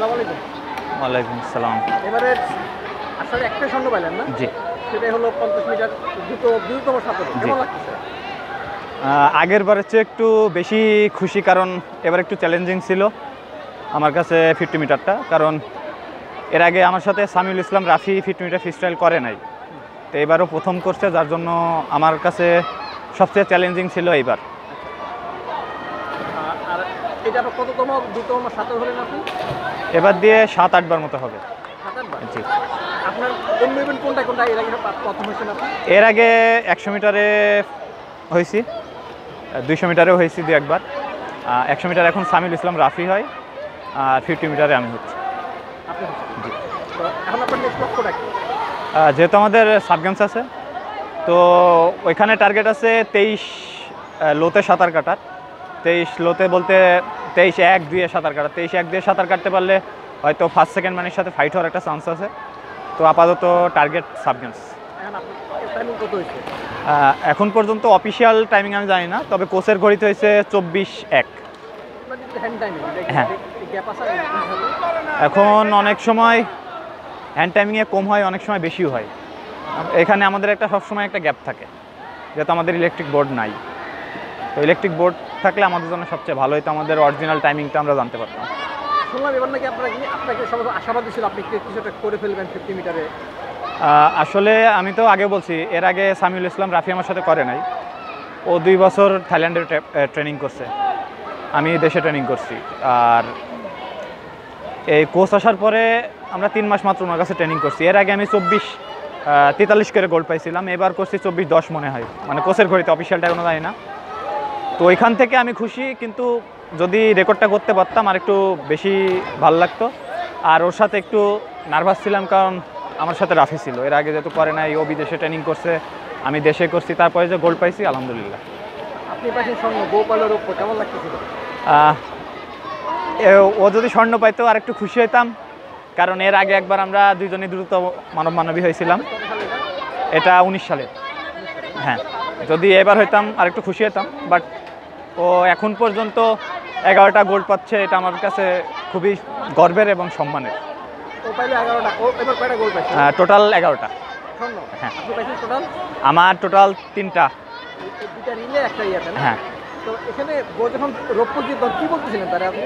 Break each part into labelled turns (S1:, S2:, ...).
S1: আসসালামু আলাইকুম।
S2: ওয়ালাইকুম আসসালাম।
S1: এবারে আসলে একটা স্বর্ণ পাইলেন না?
S2: জি।
S1: সেটাই হলো 50 মিটার দ্রুততম সাঁতারে।
S2: জি।
S1: কেমন লাগতেছে?
S2: আগের বারের চেয়ে একটু বেশি খুশি, কারণ এবার একটু চ্যালেঞ্জিং ছিল আমার কাছে 50 মিটারটা। কারণ এর আগে আমার সাথে সামিউল ইসলাম রাফি 50 মিটার ফ্রিস্টাইল করে নাই, তো এবারও প্রথম করছে, যার জন্য আমার কাছে সবচেয়ে চ্যালেঞ্জিং ছিল এইবার।
S1: আর এটা আপনার কততম দ্রুততম সাঁতার হলেন আপনি?
S2: এবার দিয়ে 7-8 বার মতো হবে।
S1: 7-8 বার?
S2: জি।
S1: আপনার অন্য ইভেন্ট কোনটা কোনটা এর আগে প্রথম হয়েছেন আপনি?
S2: এর আগে 100 মিটারে হয়েছি, 200 মিটারেও হয়েছি দু একবার। 100 মিটার এখন সামিউল ইসলাম রাফি হয়, আর 50 মিটারে আমি হচ্ছি।
S1: আপনি হচ্ছেন।
S2: জি।
S1: তো এখন আপনার নেক্সট লক্ষ্যটা কি?
S2: যেহেতু আমাদের সাব গেমস আছে, তো ওইখানে টার্গেট আছে 23 লোতে সাঁতার কাটার। 23 লোতে বলতে 23-1-2 সাঁতার কাটা। 23-1-2 সাঁতার কাটতে পারলে হয়তো ফার্স্ট সেকেন্ড ম্যানের সাথে ফাইট হওয়ার একটা চান্স আছে। তো আপাতত টার্গেট সাব গেমস।
S1: এখন আপনার টাইমিং কত হয়েছে?
S2: এখন পর্যন্ত অফিসিয়াল টাইমিং আমি জানি না, তবে কোচের ঘড়িতে হয়েছে 24-1।
S1: মানে হ্যান্ড টাইমিং
S2: হ্যাঁ।
S1: গ্যাপ আছে?
S2: এখন অনেক সময় হ্যান্ড টাইমিংয়ে কম হয়, অনেক সময় বেশিও হয়। এখানে আমাদের একটা সবসময় একটা গ্যাপ থাকে, যেহেতু আমাদের ইলেকট্রিক বোর্ড নাই। তো ইলেকট্রিক বোর্ড থাকলে আমাদের জন্য সবচেয়ে ভালো হতো, আমাদের অরিজিনাল টাইমিংটা আমরা জানতে পারতাম।
S1: শুনলাম এবার নাকি আপনাকে সবাই আশাবাদী ছিল আপনি কিছু একটা করে ফেলবেন 50 মিটারে।
S2: আসলে আমি তো আগে বলছি, এর আগে সামিউল ইসলাম রাফি আমার সাথে করে নাই। ও 2 বছর থাইল্যান্ডে ট্রেনিং করছে, আমি দেশে ট্রেনিং করছি। আর এই কোচ আসার পরে আমরা 3 মাস মাত্র ওনার কাছে ট্রেনিং করছি। এর আগে আমি 24-43 করে গোল্ড পাইছিলাম, এবার করছি 24-10 মনে হয়, মানে কোচের ঘড়িতে, অফিসিয়ালটা কোনো জানি না। তো ওইখান থেকে আমি খুশি, কিন্তু যদি রেকর্ডটা করতে পারতাম আর একটু বেশি ভালো লাগতো। আর ওর সাথে একটু নার্ভাস ছিলাম, কারণ আমার সাথে রাফি ছিল, এর আগে যেহেতু করে নাই, ও বিদেশে ট্রেনিং করছে, আমি দেশে করছি, তারপরে যে গোল্ড পাইছি আলহামদুলিল্লাহ।
S1: আপনি পাশের স্বর্ণ গোপালের উপর কেমন লাগতেছিল?
S2: ও যদি স্বর্ণ পাইতো আর একটু খুশি হইতাম, কারণ এর আগে একবার আমরা দুইজনই দ্রুত মানবী হয়েছিলাম, এটা 19 সালে। হ্যাঁ, যদি এবার হইতাম আর একটু খুশি হতাম, বাট ও এখন পর্যন্ত 11টা গোল্ড পাচ্ছে, এটা আমার কাছে খুবই গর্বের এবং সম্মানের।
S1: ও পাইলে 11টা, ও এবার কয়টা গোল পাইছে?
S2: টোটাল 11টা।
S1: স্বর্ণ?
S2: হ্যাঁ।
S1: আপনি পাইছেন টোটাল?
S2: আমার টোটাল 3টা।
S1: দুইটা রিলে একটা ইয়েতে না?
S2: হ্যাঁ।
S1: তো এখানে ও যখন রৌপ্য জিতল কি বলতেছিলেন তারা আপনি?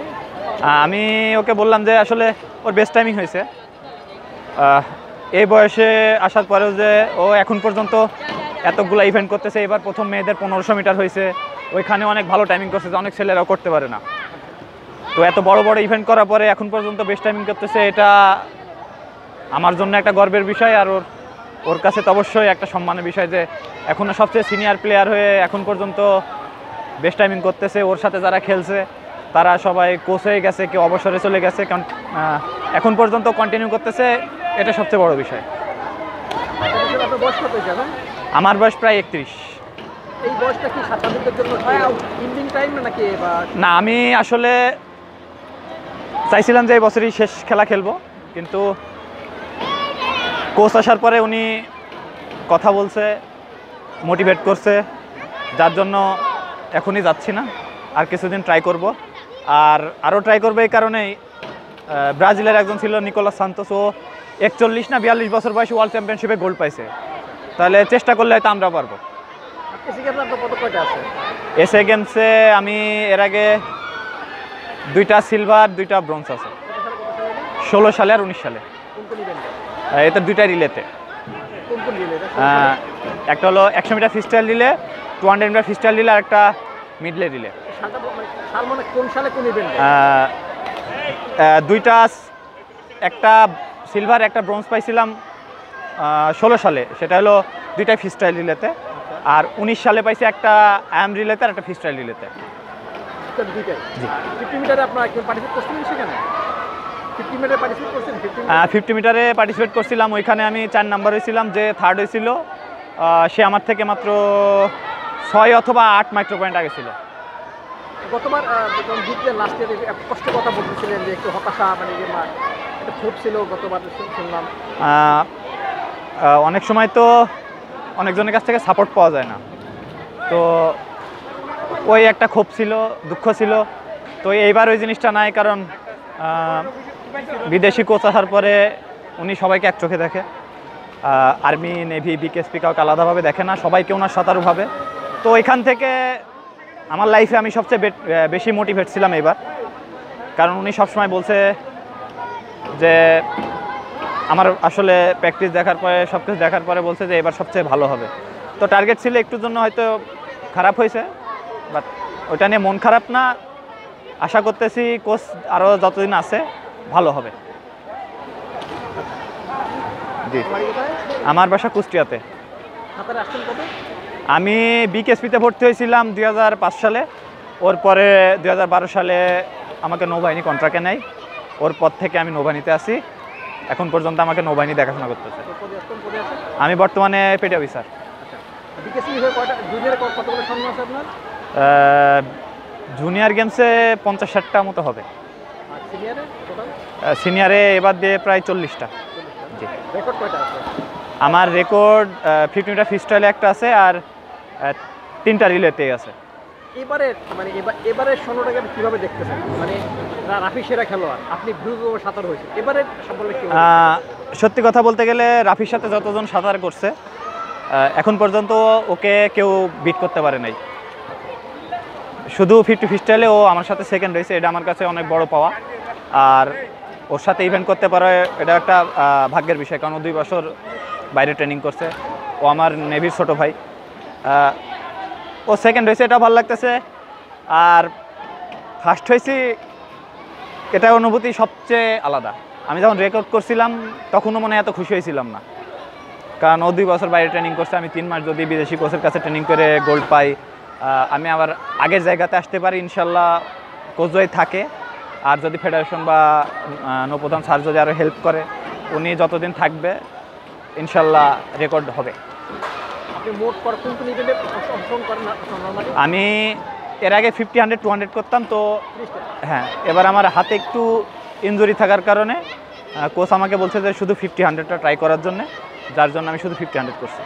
S2: আমি ওকে বললাম যে আসলে ওর বেস্ট টাইমিং হয়েছে, এই বয়সে আসার পরেও যে ও এখন পর্যন্ত এতগুলো ইভেন্ট করতেছে। এবার প্রথম মেয়েদের 1500 মিটার হয়েছে, ওইখানে অনেক ভালো টাইমিং করছে, অনেক ছেলেরাও করতে পারে না। তো এত বড় বড় ইভেন্ট করার পরে এখন পর্যন্ত বেস্ট টাইমিং করতেছে, এটা আমার জন্য একটা গর্বের বিষয়। আর ওর কাছে তো অবশ্যই একটা সম্মানের বিষয় যে এখনও সবচেয়ে সিনিয়র প্লেয়ার হয়ে এখন পর্যন্ত বেস্ট টাইমিং করতেছে। ওর সাথে যারা খেলছে তারা সবাই কোচ হয়ে গেছে, কেউ অবসরে চলে গেছে, কারণ এখন পর্যন্ত কন্টিনিউ করতেছে, এটা সবচেয়ে বড় বিষয়।
S1: আপনার বয়স কত হয়েছে এখন?
S2: আমার বয়স প্রায় 31।
S1: এই বয়সটা কি সাঁতারুদের জন্য ইন্ডিং টাইম নাকি?
S2: না, আমি আসলে চাইছিলাম যে এই বছরই শেষ খেলা খেলবো, কিন্তু কোচ আসার পরে উনি কথা বলছে, মোটিভেট করছে, যার জন্য এখনই যাচ্ছি না, আর কিছুদিন ট্রাই করব। আর আরও ট্রাই করবে এই কারণেই, ব্রাজিলের একজন ছিল নিকোলাস সান্তোস, ও 41 না 42 বছর বয়সে ওয়ার্ল্ড চ্যাম্পিয়নশিপে গোল্ড পাইছে, তাহলে চেষ্টা করলে হয়তো আমরা পারবো। এসএ গেমসে আমি এর আগে 2টা সিলভার 2টা ব্রোঞ্জ আছে, 16 সালে আর 19 সালে। এটা 2টা রিলেতে। একটা হলো 100 metre freestyle relay, 200 metre freestyle relay, আর একটা মিডলে রিলে। 2টা, একটা সিলভার একটা ব্রোঞ্জ পাইছিলাম 16 সালে, সেটা হলো 2টা ফ্রিস্টাইল রিলেতে। আর 19 সালে পাইছি একটা আয়াম রিলেতে আর একটা ফ্রিস্টাইল রিলেতে। জি। 50 মিটারে পার্টিসিপেট করছিলাম, ওইখানে আমি 4 নাম্বার হয়েছিলাম, যে থার্ড হয়েছিল সে আমার থেকে মাত্র 6 অথবা 8 মাইক্রো পয়েন্ট আগে ছিল।
S1: গতবার যখন জিতলেন লাস্টে কষ্ট কথা বলতেছিলেন যে একটু হতাশা, মানে একটা ক্ষোভ ছিল গতবার শুনলাম।
S2: অনেক সময় তো অনেকজনের কাছ থেকে সাপোর্ট পাওয়া যায় না, তো ওই একটা ক্ষোভ ছিল, দুঃখ ছিল। তো এইবার ওই জিনিসটা নাই, কারণ বিদেশি কোচ আসার পরে উনি সবাইকে এক চোখে দেখে। আর্মি, নেভি, বিকেএসপি কাউকে আলাদাভাবে দেখে না, সবাইকে ওনার সাঁতারুভাবে। তো এখান থেকে আমার লাইফে আমি সবচেয়ে বেশি মোটিভেট ছিলাম এবার, কারণ উনি সবসময় বলছে যে আমার আসলে প্র্যাকটিস দেখার পরে সব কিছু দেখার পরে বলছে যে এবার সবচেয়ে ভালো হবে। তো টার্গেট ছিল একটুর জন্য হয়তো খারাপ হয়েছে, বাট ওইটা নিয়ে মন খারাপ না। আশা করতেছি কোচ আরও যতদিন আছে ভালো হবে। জি, আমার বাসা কুষ্টিয়াতে। আমি বিকেএসপিতে ভর্তি হয়েছিলাম 2005 সালে। ওর পরে 2012 সালে আমাকে নৌবাহিনী কন্ট্রাক্টে নেয়। ওর পর থেকে আমি নৌবাহিনীতে আছি, এখন পর্যন্ত আমাকে নৌবাহিনী দেখাশোনা করতেছে। আমি বর্তমানে পেটি অফিসার। জুনিয়র গেমসে 50-60টা মতো হবে। সিনিয়রে এবার দিয়ে প্রায় 40টা। জি, আমার রেকর্ড 50 মিটার ফ্রি স্টাইলে একটা আছে, আর 3টা রিলেতে আছে।
S1: এবারের স্বর্ণটাকে আপনি কিভাবে দেখতেছেন? মানে রাফি সেরা খেলোয়াড়, আপনি দ্রুত সাঁতার হয়েছে, এবারের সম্পর্কে কি?
S2: সত্যি কথা বলতে গেলে রাফির সাথে যতজন সাঁতার করছে এখন পর্যন্ত ওকে কেউ বিট করতে পারে নাই। শুধু 50 ফ্রি স্টাইলে ও আমার সাথে সেকেন্ড হয়েছে, এটা আমার কাছে অনেক বড় পাওয়া। আর ওর সাথে ইভেন্ট করতে পারে এটা একটা ভাগ্যের বিষয়, কারণ ও 2 বছর বাইরে ট্রেনিং করছে। ও আমার নেভির ছোট ভাই, ও সেকেন্ড হয়েছে, এটা ভালো লাগতেছে। আর ফার্স্ট হয়েছি, এটা অনুভূতি সবচেয়ে আলাদা। আমি যখন রেকর্ড করছিলাম তখনও মনে এত খুশি হয়েছিলাম না, কারণ ও 2 বছর বাইরে ট্রেনিং করছে। আমি 3 মাস যদি বিদেশি কোচের কাছে ট্রেনিং করে গোল্ড পাই, আমি আবার আগের জায়গাতে আসতে পারি ইনশাল্লাহ, কোচ যদি থাকে। আর যদি ফেডারেশন বা নৌপ্রধান স্যার যদি আরও হেল্প করে, উনি যতদিন থাকবে ইনশাল্লাহ রেকর্ড হবে। আমি এর আগে 50, 100, 200 করতাম। তো হ্যাঁ, এবার আমার হাতে একটু ইনজুরি থাকার কারণে কোচ আমাকে বলছে যে শুধু 50, 100টা ট্রাই করার জন্য, যার জন্য আমি শুধু 50, 100 করছি।